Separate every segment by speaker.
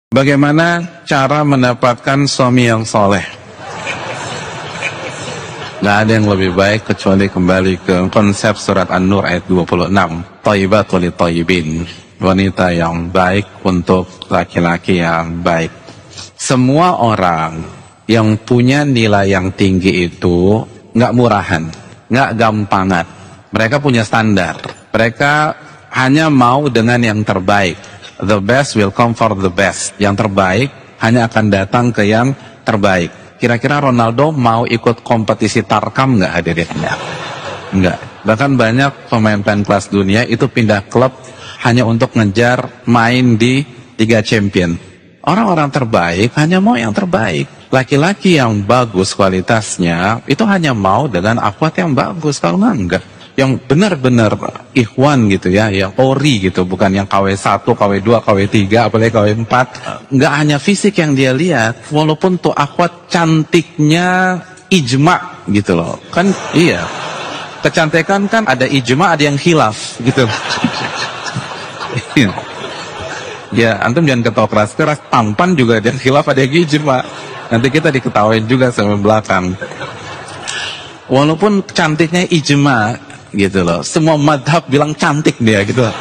Speaker 1: Bagaimana cara mendapatkan suami yang soleh? Gak ada yang lebih baik kecuali kembali ke konsep surat An-Nur ayat 26. Thayyibatul lithayyibin. Wanita yang baik untuk laki-laki yang baik. Semua orang yang punya nilai yang tinggi itu gak murahan, gak gampangan. Mereka punya standar. Mereka hanya mau dengan yang terbaik. The best will come for the best. Yang terbaik hanya akan datang ke yang terbaik. Kira-kira Ronaldo mau ikut kompetisi tarkam nggak hadirin? Nggak. Bahkan banyak pemain-pemain kelas dunia itu pindah klub hanya untuk ngejar main di Liga Champion. Orang-orang terbaik hanya mau yang terbaik. Laki-laki yang bagus kualitasnya itu hanya mau dengan akhwat yang bagus. Kalau enggak, yang benar-benar ikhwan gitu ya, yang ori gitu, bukan yang KW1, KW2, KW3, apalagi KW4. Nggak hanya fisik yang dia lihat, walaupun tuh akhwat cantiknya ijma gitu loh. Kan iya, kecantikan kan ada ijma, ada yang khilaf gitu. Ya, antum jangan ketawa keras-keras, tampan juga ada yang khilaf, ada yang ijma. Nanti kita diketawain juga sama belakang. Walaupun cantiknya ijma gitu loh, semua madhab bilang cantik dia gitu loh.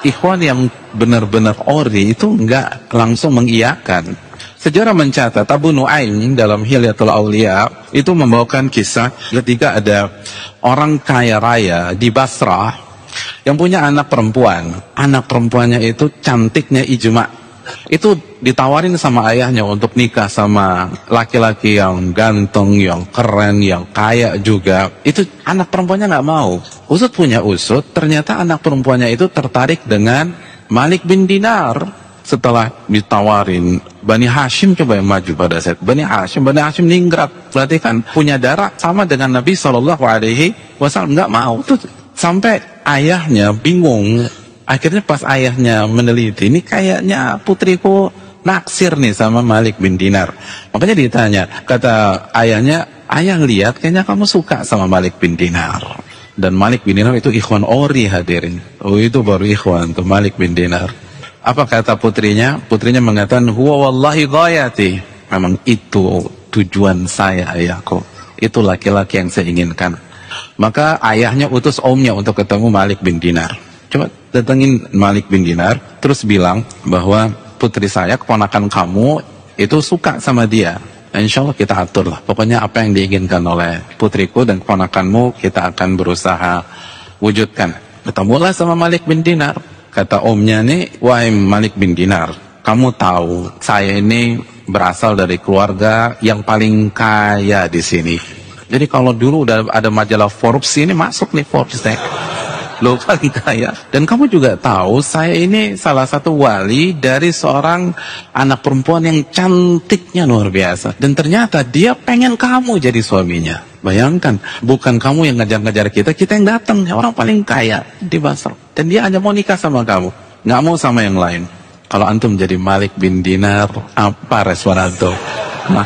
Speaker 1: Ikhwan yang benar-benar ori itu enggak langsung mengiyakan. Sejarah mencatat Abu Nuaim dalam Hilyatul Aulia itu membawakan kisah ketika ada orang kaya raya di Basrah yang punya anak perempuan. Anak perempuannya itu cantiknya ijma. Itu ditawarin sama ayahnya untuk nikah sama laki-laki yang ganteng, yang keren, yang kaya juga. Itu anak perempuannya nggak mau. Usut punya usut, ternyata anak perempuannya itu tertarik dengan Malik bin Dinar. Setelah ditawarin, Bani Hashim coba yang maju pada saat Bani Hashim ningrat. Berarti kan punya darah sama dengan Nabi SAW, nggak mau. Tuh, sampai ayahnya bingung. Akhirnya pas ayahnya meneliti, ini kayaknya putriku naksir nih sama Malik bin Dinar. Makanya ditanya, kata ayahnya, ayah lihat kayaknya kamu suka sama Malik bin Dinar. Dan Malik bin Dinar itu ikhwan ori hadirin. Oh, itu baru ikhwan tuh Malik bin Dinar. Apa kata putrinya? Putrinya mengatakan, huwa wallahi ghayati. Memang itu tujuan saya ayahku. Itu laki-laki yang saya inginkan. Maka ayahnya utus omnya untuk ketemu Malik bin Dinar. Coba datengin Malik bin Dinar, terus bilang bahwa putri saya, keponakan kamu itu suka sama dia. Insya Allah kita atur lah. Pokoknya apa yang diinginkan oleh putriku dan keponakanmu kita akan berusaha wujudkan. Ketemulah sama Malik bin Dinar. Kata omnya nih, wahai Malik bin Dinar, kamu tahu saya ini berasal dari keluarga yang paling kaya di sini. Jadi kalau dulu udah ada majalah Forbes, ini masuk nih Forbes deh. Lo paling kaya. Dan kamu juga tahu saya ini salah satu wali dari seorang anak perempuan yang cantiknya luar biasa. Dan ternyata dia pengen kamu jadi suaminya. Bayangkan, bukan kamu yang ngejar-ngejar kita yang datang. Orang paling kaya di Basra. Dan dia hanya mau nikah sama kamu, nggak mau sama yang lain. Kalau antum jadi Malik bin Dinar, apa respon antum? Nah,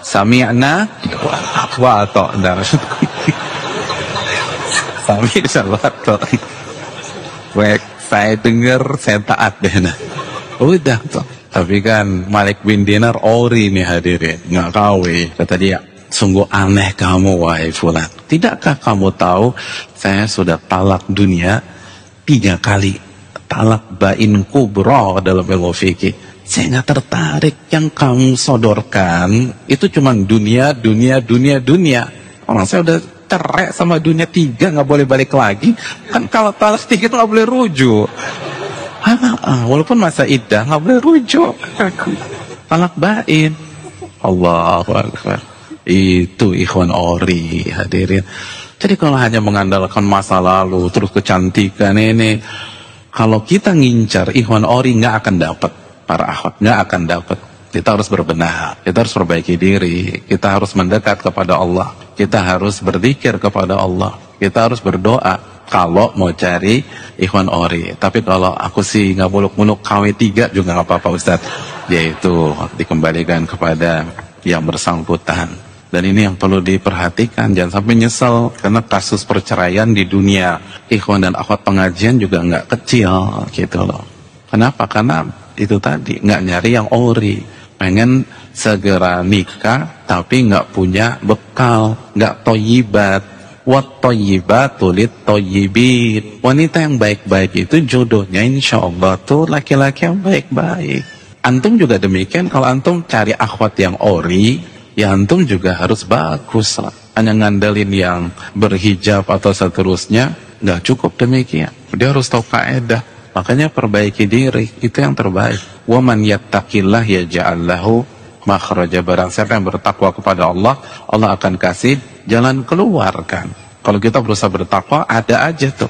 Speaker 1: sami'na wa ata'na. Sami sabato. Baik, saya dengar, saya taat deh. Nah, udah tuh. Tapi kan Malik bin Dinar ori nih hadirin, nggak kawi. Kata dia, sungguh aneh kamu wahai fulan. Tidakkah kamu tahu saya sudah talak dunia 3 kali. Talak bain kubra dalam ilmu fikih. Saya nggak tertarik. Yang kamu sodorkan itu cuma dunia. Orang saya udah cerai sama dunia 3, nggak boleh balik lagi. Kan kalau talak 3 itu nggak boleh rujuk. Walaupun masa iddah nggak boleh rujuk. Talak bain. Allahu Akbar. Itu ikhwan ori hadirin. Jadi kalau hanya mengandalkan masa lalu terus kecantikan ini, kalau kita ngincar ikhwan ori nggak akan dapat. Para akhwat nggak akan dapat. Kita harus berbenah, kita harus perbaiki diri, kita harus mendekat kepada Allah, kita harus berzikir kepada Allah, kita harus berdoa kalau mau cari ikhwan ori. Tapi kalau aku sih nggak muluk-muluk KW3 juga nggak apa-apa Ustaz. Yaitu dikembalikan kepada yang bersangkutan. Dan ini yang perlu diperhatikan, jangan sampai nyesel karena kasus perceraian di dunia ikhwan dan akhwat pengajian juga nggak kecil gitu loh. Kenapa? Karena itu tadi, nggak nyari yang ori, pengen segera nikah tapi nggak punya bekal, nggak toyibat. Wat toyibatu lit toyibin. Wanita yang baik-baik itu jodohnya insya Allah tuh laki-laki yang baik-baik. Antum juga demikian, kalau antum cari akhwat yang ori, ya antum juga harus bagus lah. Hanya ngandelin yang berhijab atau seterusnya, nggak cukup demikian. Dia harus tahu kaidah. Makanya perbaiki diri, itu yang terbaik. Wa man yattaqillah yaj'al lahu makhraja. Barang siapa yang bertakwa kepada Allah, Allah akan kasih jalan keluar kan. Kalau kita berusaha bertakwa, ada aja tuh